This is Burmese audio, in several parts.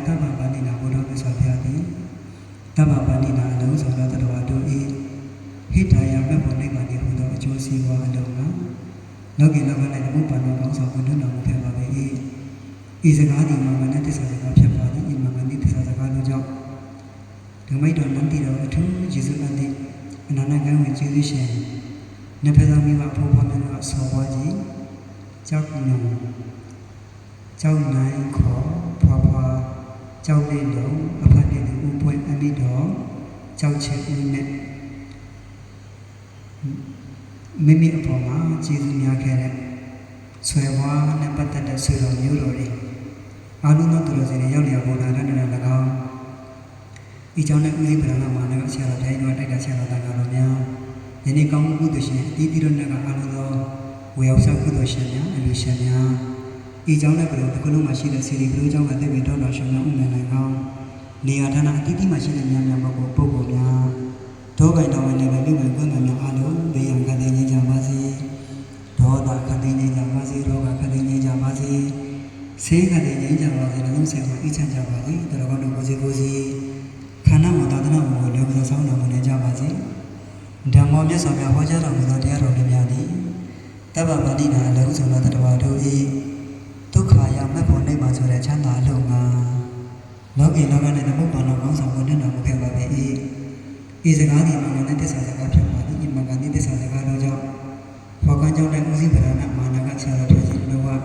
Taba Banina Buddha Sapiati, Taba Banina alone, so that the water eat. Hitaya Mabonega, Buddha, Josi, Wadona, Logi Lavan and Mupan of Buduna, Pemba, is a guardian Mamanatis as a capture body in Mamanitis as a galo job. The maid on Nantida, two, Jesus and another with Jesus. Nepelamiva Popamana Sawaji, Chak no, Chow Nine Call, Papa, Chow Lindo, a packet of Upoint and the dog, Chow Check Net. Mimi Apoma, Jesus Yakere, Swewa, Nepata, Sura, Yuri. Aluna to the Yolia Bola and Laga. Each on a Ulibrana, Shara, Dino, Shara, Dagaramia. Any come good, Didironaga Alado, we also good Oceania and Luciania. Each on a Column machine, City Blue, and the Vidor, Shana, Umanagao. Liatana, Didi machine and Yamago, Pogonia. Toga and never knew a good and Alo, the young Cadeni Jamazi, Doda Cadeni Jamazi, Roga Cadeni Jamazi, Say Cadeni Jamazi, and don't say each and Jamazi, the Rogan Gozi, Kanamo Dadana, who live the sound of Jamazi. The mobius of Yawaja of the Dare of the Yadi, Taba Badina, Luz of the Wadu, Tukaya, Mapone, Masura Chanda, Lunga, Logi Logan and the Mupan of Mons of Wooden of Mukaba, is a guardian Manatis as a capture body in Maganitis as a galo job. For Ganjo and Uzibrana, Managa Sara Nova,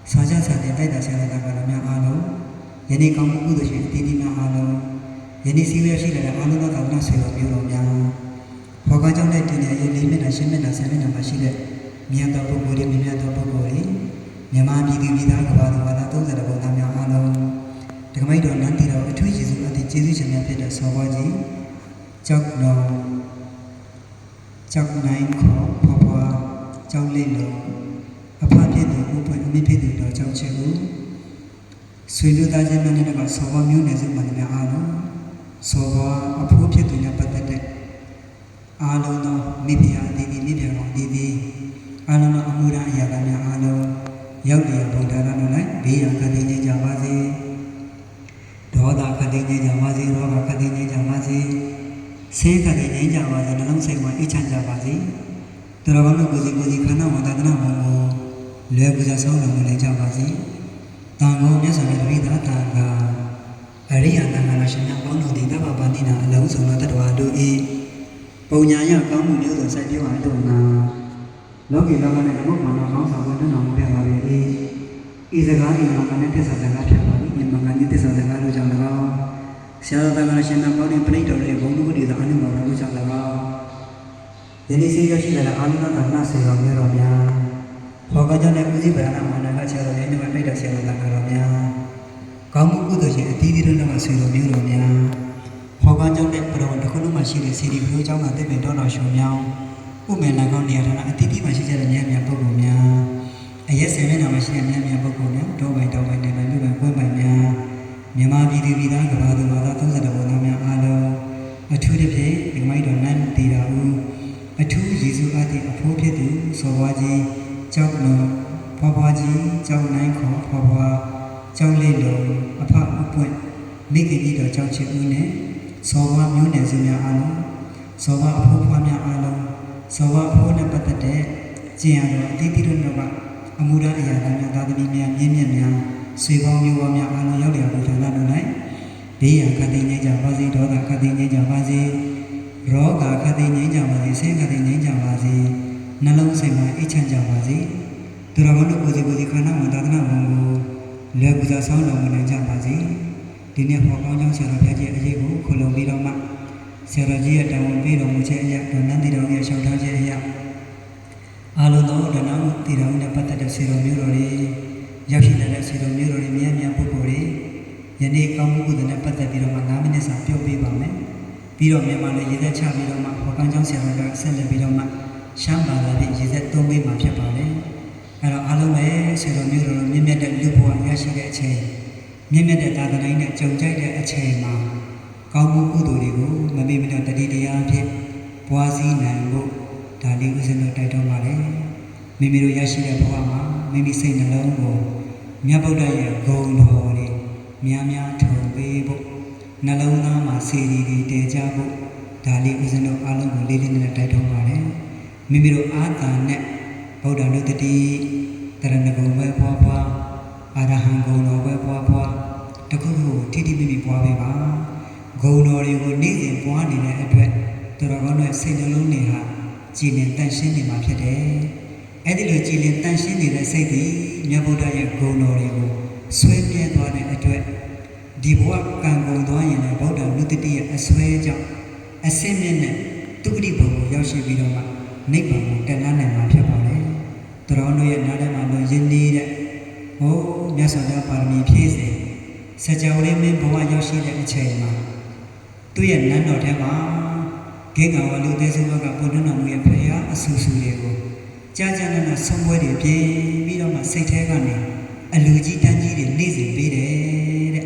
Saja Sadeta Sara Garamia Alo, Yenny Kamu, Didina Alo, Yenny Sivia Shila, Alana Nasi of Euromia. Pogajong let in a limit a shimmin as a machine, Miata Pogori, Miata Pogori, Yamami Vida, Vadato, the Bonamia Halo, the Maid on Nantira, two Jesus at the Jesus and Yapita Sawaji, Chok no, Chok nine call, Papa, Chok Lilo, a party to open Mipidi or Chok Chebu, Swidu Dajaman about Sova Munes in Manana Halo, Sova, appropriate to Yapata. Alo, Mibia, Didi, Alano Amura, Yagana, Alo, Yogi, Bondarano, Bia, Kadini, Jamazi, Doda, Kadini, Jamazi, Roga, Kadini, Jamazi, Say Kadini, Jamazi, and don't say what each and Jamazi. The Ravano Guzi, Kana, Wadana, Lebuza, Sona, Jamazi, Tango, yes, I read that Tanga, Aria, Nanashina, Bono, the Dava Bandina, alone, so not that Wadu E. Ponyaya kamu ni tu saya dia ada na. Logi lawan yang kamu mana kamu sahaja tu nama dia lagi. Izagari yang mana dia sahaja dia, yang mana dia sahaja dia jangan lagi. Siapa tak kalau siapa kau ni pernah tahu dia kamu tu dia anu mana tu jangan lagi. Jadi saya kasi dah anu nak nak seorang dia ramya. Pokoknya nak uji berana mana kat siapa dia ni mana dah siapa tak ramya. Kamu tu tu siapa tiada nama seorang dia ramya. Pogajong let Pro, the Kulu machine, City Blue, Jong, and the Vendona Shumyao, Umenagon, and a Titi machine and Yamia Bogomia. A yes, a machine and Yamia Bogomia, Dova, never knew and Gomania, Yama Vida, the Madatos and the Bonamia Alo, a two day, a maid on Nan Tirau, a two Jesu at the appropriate, Sowaji, Chokno, Papaji, Chow Nanko, Papa, Chow Lindo, a pop point, making it a Chow Chune. Sova Munes in your alo, Sova Popamia alo, Sova Pona Patate, Giano, Titirunova, Amura Yagana, Dadamia, Yemia, Siva Muamia alo, Yolia, Butanai, Dia Kadine Javazi, Doda Kadine Javazi, Roga Kadine Javazi, Sekadine Javazi, Nalo Sema, Ichan Javazi, Turavano Buzikana, Madana Mongo, Lebuza Sound of Javazi. Dini pokoknya seraja aja bu, kalau bilang mak seraja daun bilang macam aja, dan nanti daun ya saudara aja. Alu tahu dan aku tidak dapat ada siromi rori, jauh tidak ada siromi rori mian pukori. Jadi kamu kudu dapat ada bilang mak kami ni sampai opi bame. Bilang memang ada jadi cah bilang mak pokoknya seraja selalu bilang mak syamba lagi jadi tumbi mak siapa le. Kalau alu le siromi rori mian ada lupa ya sih kecil. မြင့်မြတ်တဲ့သာသနာ့နဲ့ကြုံကြိုက်တဲ့အချိန်မှာကောင်းမှုကုသိုလ်တွေကိုမမေ့မလျော့တတိတရားအဖြစ်ပွားစည်းနိုင်ဖို့ဒါလေးဦးဇင်းတို့တိုက်တွန်းပါတယ်မိမိတို့ရရှိတဲ့ဘဝမှာမိမိစိတ်နှလုံးကိုမြတ်ဗုဒ္ဓရဲ့ဂုဏ်တော်တွေ များများထုံပေးဖို့နှလုံးသားမှာစီရီတွေတည်ကြဖို့ဒါလေးဦးဇင်းတို့အားလုံးကိုလေးလေးနက်နက်တိုက်တွန်းပါတယ်မိမိတို့အာသာနဲ့ဗုဒ္ဓနုတ္တိတရဏဂုံပဲပွားပွားအာရဟံဂုံတော်ပဲပွားပွားတခုခုထိထိမိမိပွားပေးပါဂုံတော်တွေကိုနေ့စဉ်ပွားနေတဲ့အတွက်သူတော်ကောင်းတို့စိတ်နှလုံးတွေဟာကြည်လင်တန့်ရှင်းနေမှာဖြစ်တယ်အဲ့ဒီလိုကြည်လင်တန့်ရှင်းနေတဲ့စိတ်တွေမြတ်ဗုဒ္ဓရဲ့ဂုံတော်တွေကိုဆွဲပြဲသွားတဲ့အတွက်ဒီဘဝကံကုန်သွားရင်လည်းဗုဒ္ဓနုတ္တိရဲ့အစွဲကြောင့်အစင်းမြင့်နဲ့သူပတိဘုံကိုရောက်ရှိပြီးတော့မှနိဗ္ဗာန်ကိုတက်လှမ်းနိုင်မှာဖြစ်ပါတယ်။သူတော်တို့ရဲ့နားထဲမှာလို့ယဉ်နေတဲ့ဟိုမြတ်စွာဘုရားပါရမီဖြည့်စေစကြဝဠာမင်းဘဝရောက်ရှိတဲ့အချိန်မှာသူ့ရဲ့နန်းတော်ထဲမှာဂေဂဝလူသေးစုဘကပုဒ္ဒနာမှုရဲ့ဖရာအဆူဆူတွေကိုကြာကြာနာနာဆုံးပွဲတွေပြင်ပြီးတော့မှစိတ်ထဲကနေအလူကြီးတန်းကြီးတွေနေ့စဉ်ပေးတယ်တဲ့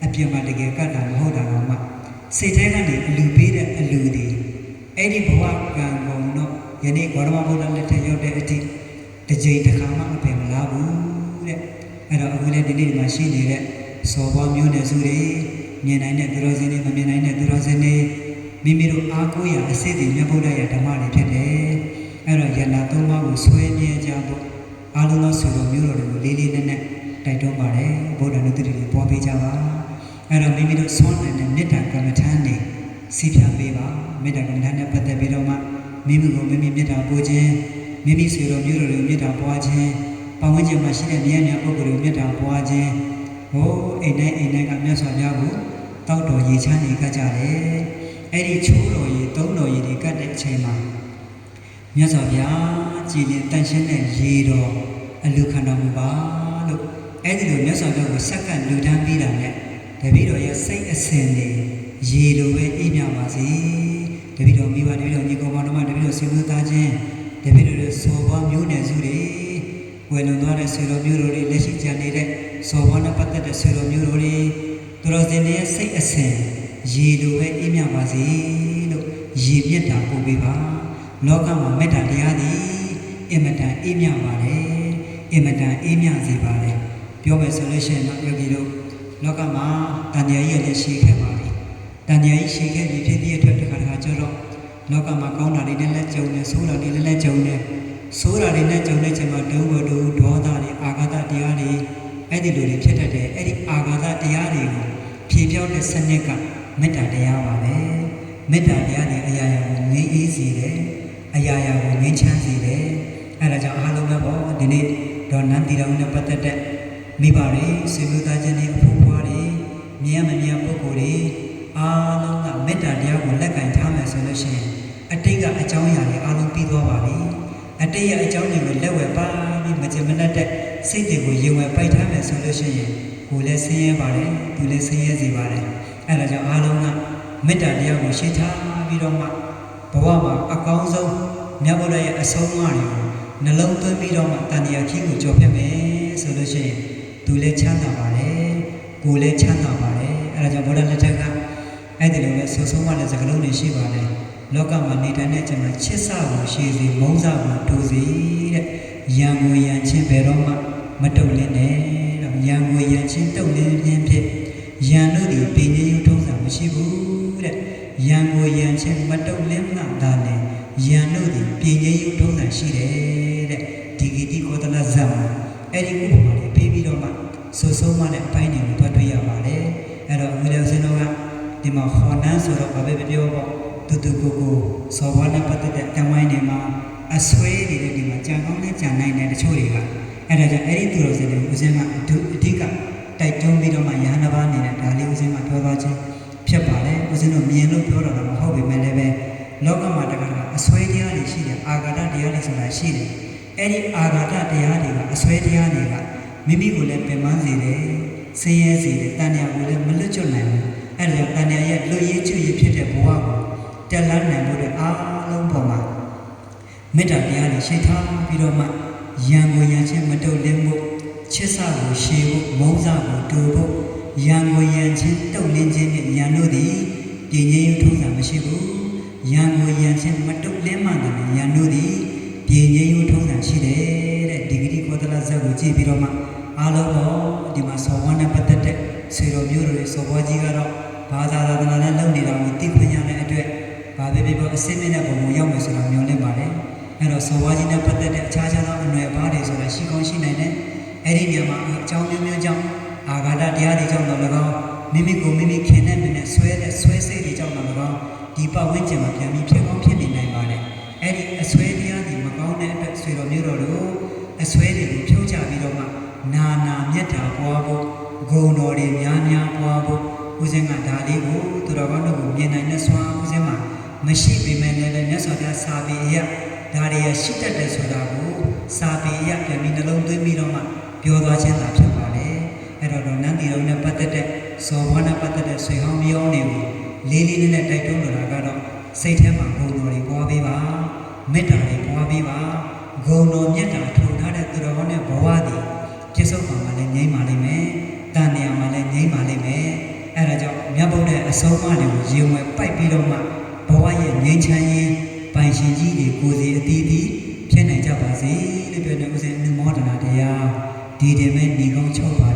အပြစ်မှတကယ်ကတ်တာမဟုတ်တာတော့မှစိတ်ထဲကနေအလူပေးတဲ့အလူတွေအဲ့ဒီဘဝကံကုန်တော့ယနေ့ဂေါတမဘုရားလက်ထက်ရောက်တဲ့အထိတစ်ကြိမ်တစ်ခါမှအပင်မလားဘူးတဲ့အဲ့တော့အခုလည်းဒီနေ့မှာရှိနေတဲ့စော်ဘောမျိုးနယ်စုတွေမြင်နိုင်တဲ့သူတော်စင်တွေမမြင်နိုင်တဲ့သူတော်စင်တွေမိမိတို့အားကိုးရာအစစ်တွေမြတ်ဗုဒ္ဓရဲ့ဓမ္မတွေဖြစ်တယ်အဲ့တော့ယန္တာသုံးပါးကိုဆွဲမြဲကြဖို့အားလုံးသောဆွေတော်မျိုးတော်တွေကိုလေးလေးနက်နက်တိုက်တွန်းပါတယ်ဗုဒ္ဓနုတ္တိတွေပွားပေးကြပါအဲ့တော့မိမိတို့ဆွမ်းနိုင်တဲ့မေတ္တာကမ္မထမ်းတွေစီးပြပေးပါမေတ္တာကမ္မထမ်းနဲ့ပတ်သက်ပြီးတော့မှမိမိကိုမိမိမေတ္တာပို့ခြင်းမိမိဆွေတော်မျိုးတော်တွေကိုမေတ္တာပွားခြင်းပတ်ဝန်းကျင်မှာရှိတဲ့ဉာဏ်ပုဂ္ဂိုလ်တွေကိုမေတ္တာပွားခြင်းဟိုအိမ်တိုင်းကမြတ်စွာဘုရားကိုတောက်တော်ရေချမ်းနေကြကြတယ်အဲ့ဒီချိုးတော်ရေသုံးတော်ရေတွေကတ်တဲ့အချိန်မှာမြတ်စွာဘုရားကြည်လင်တန်ရှင်းတဲ့ရေတော်အလူခံတော်မူပါလို့အဲ့ဒီလိုမြတ်စွာဘုရားကိုစက္ကန့်လူတန်းပြီးတာနဲ့တပည့်တော်ရဲ့စိတ်အစဉ်တွေရေလိုပဲအေးမြပါစေတပည့်တော်မိဘတပည့်တော်ညီကောင်မောင်တို့မှတပည့်တော်ဆွေမျိုးသားချင်းတပည့်တော်ရဲ့စော်ဘွားမျိုးနယ်စုတွေဝယ်လွန်သွားတဲ့ဆွေတော်မျိုးတို့တွေလက်ရှိကြံနေတဲ့စော်ဘွားနဲ့ပတ်သက်တဲ့ဆွေတော်မျိုးတို့တွေသူတော်စင်တွေရဲ့စိတ်အစဉ်ရေလိုပဲအေးမြပါစေလို့ရေမြတ်တာပို့ပေးပါလောကမှာမေတ္တာတရားသည်အင်မတန်အေးမြပါတယ်အင်မတန်အေးမြစေပါတယ်ပြောမယ်ဆိုလို့ရှိရင်တော့ယောဂီတို့လောကမှာတဏှာကြီးရဲ့လည်းရှိခဲ့ပါပြီတဏှာကြီးရှိခဲ့ပြီဖြစ်တဲ့အတွက်တစ်ခါကျတော့လောကမှာကောင်းတာတွေနဲ့လည်းကြုံတယ်ဆိုးတာတွေနဲ့လည်းကြုံတယ်ဆိုးတာတွေနဲ့ကြုံတဲ့ချိန်မှာဒုဝဒုဒေါသတွေအာဃာတတရားတွေအဲ့ဒီလိုတွေဖြစ်တတ်တယ်အဲ့ဒီအာဃာတတရားတွေကိုဖြေပြောင်းတဲ့စနစ်ကမေတ္တာတရားပါပဲမေတ္တာတရားတွေအရာရာကိုငြိမ်းအေးစေတယ်အရာရာကိုငြိမ်းချမ်းစေတယ်အဲ့ဒါကြောင့်အားလုံးပဲပေါ့ဒီနေ့ဒေါ်နန်းတီတော်နဲ့ပတ်သက်တဲ့မိဘတွေဆွေမျိုးသားချင်းတွေအဖို့ဖွားတွေမြင်မမြင်ပုဂ္ဂိုလ်တွေအားလုံးကမေတ္တာတရားကိုလက်ကင်ထားမယ်ဆိုလို့ရှိရင်အတိတ်ကအကြောင်းအရာတွေအားလုံးပြီးသွားပါပြီအတိတ်ရဲ့အကြောင်းတွေကိုလက်ဝဲပါပြီးမကြင်မနှက်တဲ့စိတ်တွေကိုရင်ဝယ်ပိုက်ထားမယ်ဆိုလို့ရှိရင်ကိုယ်လည်းဆင်းရဲပါတယ်သူလည်းဆင်းရဲစေပါတယ်အဲ့ဒါကြောင့်အားလုံးကမေတ္တာတရားကိုရှေ့ထားပြီးတော့မှဘဝမှာအကောင်းဆုံးမြတ်ဗုဒ္ဓရဲ့အဆုံးအမတွေကိုနှလုံးသွင်းပြီးတော့မှတန်တရားခင်းကိုကြော်ဖြတ်မယ်ဆိုလို့ရှိရင်သူလည်းချမ်းသာပါတယ်ကိုယ်လည်းချမ်းသာပါတယ်အဲ့ဒါကြောင့်ဗုဒ္ဓလက်ထက်ကအဲ့ဒီလိုပဲဆိုဆုံးမတဲ့စကားလုံးတွေရှိပါတယ်လောကမှာနေထိုင်တဲ့အချိန်မှာချစ်စကိုရှိစေမုန်းစကိုတိုးစေတဲ့ရံကိုရံချင်းဘယ်တော့မှမတုတ်လင်းနဲ့တော့ရံကိုရံချင်းတုတ်လင်းခြင်းဖြင့်ရံတို့ဒီပင်ကြီးရုံထုံးစံမရှိဘူးတဲ့ရံကိုရံချင်းမတုတ်လင်းမှသာလေရံတို့ဒီပင်ကြီးရုံထုံးစံရှိတယ်တဲ့ဒီဂီတိကောသလဇတ်မှာအဲ့ဒီဥပမာတွေပြီးတော့မှဆိုဆုံးမတဲ့အပိုင်းတွေကိုတွေ့ရပါတယ်အဲ့တော့ဝိလေစင်တော်ကဒီမှာဟောနန်းဆိုတော့ဘာပဲပြောပေါ့တူတူကိုစော်ဘွားနဲ့ပတ်သက်တဲ့အဝိုင်းတွေမှာအဆွဲတွေဒီမှာကြံကောင်းနဲ့ကြံနိုင်တဲ့တချို့တွေကအဲ့ဒါကြောင့်အဲ့ဒီသူတော်စင်တွေဦးစင်းကအဓိကတိုက်တွန်းပြီးတော့မှရဟန်းတစ်ပါးနေတဲ့ဒါလေးဦးစင်းကပြောသွားခြင်းဖြစ်ပါတယ်ဦးစင်းတို့မြင်လို့ပြောတော့မဟုတ်ပေမဲ့လည်းပဲလောကမှာတခါအဆွဲတရားတွေရှိတယ်အာဃာတတရားတွေဆိုတာရှိတယ်အဲ့ဒီအာဃာတတရားတွေကအဆွဲတရားတွေကမိမိကိုလည်းပင်ပန်းစေတယ်ဆင်းရဲစေတယ်တဏှာကိုလည်းမလွတ်ကျွတ်နိုင်ဘူးအဲ့ဒါကြောင့်တဏှာရဲ့လွတ်ရည်ကျွတ်ရည်ဖြစ်တဲ့ဘဝကိုတက်လှမ်းနိုင်ဖို့တဲ့အားလုံးပေါ်မှာမေတ္တာတရားတွေရှိထားပြီးတော့မှရံကိုရံချင်းမတုတ်လင်းဖို့ချစ်စကိုရှည်ဖို့မုန်းစကိုတူဖို့ရံကိုရံချင်းတုတ်လင်းခြင်းနဲ့ရံတို့သည်ပြင်းငြိမ်းထုံးစံမရှိဘူးရံကိုရံချင်းမတုတ်လင်းမှတယ်ရံတို့သည်ပြင်းငြိမ်းထုံးစံရှိတယ်တဲ့ဒီဂတိကောသလဇတ်ကိုကြည့်ပြီးတော့မှအားလုံးတော့ဒီမှာဆောဝါနဲ့ပတ်သက်တဲ့ ဆွေတော်မျိုးတွေစောဘွားကြီးကတော့ဘာသာသာသနာနဲ့လုပ်နေတာကိုသိခွင့်ရတဲ့အတွက်ဘာပဲဖြစ်ဖြစ်အစစ်မဲ့တဲ့ပုံကိုရောက်မယ်ဆိုတာမျှော်လင့်ပါတယ်အဲ့တော့စောဘွားကြီးနဲ့ပတ်သက်တဲ့အခြားခြားသောအနွယ်ပါးတွေဆိုတာရှိကောင်းရှိနိုင်တယ်အဲ့ဒီနေရာမှာအကြောင်းမျိုးမျိုးကြောင့်အာဃာတတရားတွေကြောင့်တော့၎င်းမိမိကိုမိမိခင်နဲ့မိနဲ့ဆွဲစိတ်တွေကြောင့်တော့၎င်းဒီပတ်ဝန်းကျင်မှာပြန်ပြီးဖြစ်ကောင်းဖြစ်နေနိုင်ပါတယ်အဲ့ဒီအဆွဲတရားတွေမကောင်းတဲ့အတွက်ဆွေတော်မျိုးတော်တို့အဆွဲတွေကိုဖြုတ်ချပြီးတော့မှနာနာမြတ်တာပွားဖို့ဂုဏ်တော်တွေများများပွားဖို့ဦးဇင်းကဒါလေးကိုသူတော်ကောင်းတို့ကိုမြင်နိုင်တဲ့စွမ်းဦးဇင်းမှာမရှိပေမဲ့လည်းမြတ်စွာဘုရားစာပေအရဒါတွေရရှိတတ်တယ်ဆိုတာကိုစာပေအရပြန်ပြီးနှလုံးသွင်းပြီးတော့မှပြောသွားခြင်းသာဖြစ်ပါတယ်အဲ့တော့နန်းတီတော်နဲ့ပတ်သက်တဲ့ဇော်ဘွားနဲ့ပတ်သက်တဲ့ဆွေဟောင်းမျိုးတွေကိုလေးလေးနဲ့တိုက်တွန်းလိုတာကတော့စိတ်ထဲမှာဂုဏ်တော်တွေပွားပေးပါမေတ္တာတွေပွားပေးပါဂုဏ်တော်မြတ်တာထုံထားတဲ့သူတော်ကောင်းတဲ့ဘဝတည်ပြည့်စုံပါမှလည်းငြိမ်းပါလိမ့်မယ်တန်နေရာမှာလည်းငြိမ်းပါလိမ့်မယ်အဲ့ဒါကြောင့်မြတ်ဗုဒ္ဓရဲ့အဆုံးအမတွေကိုရေဝဲပိုက်ပြီးတော့မှဘဝရဲ့ငြိမ်းချမ်းရေးပိုင်ရှင်ကြီးတွေကိုယ်စီအသီးသီးဖြစ်နိုင်ကြပါစေလို့ပြောတဲ့ဥစဉ်အနုမောဒနာတရားဒီတင်မဲ့ညီကောင်းချုပ်ပါ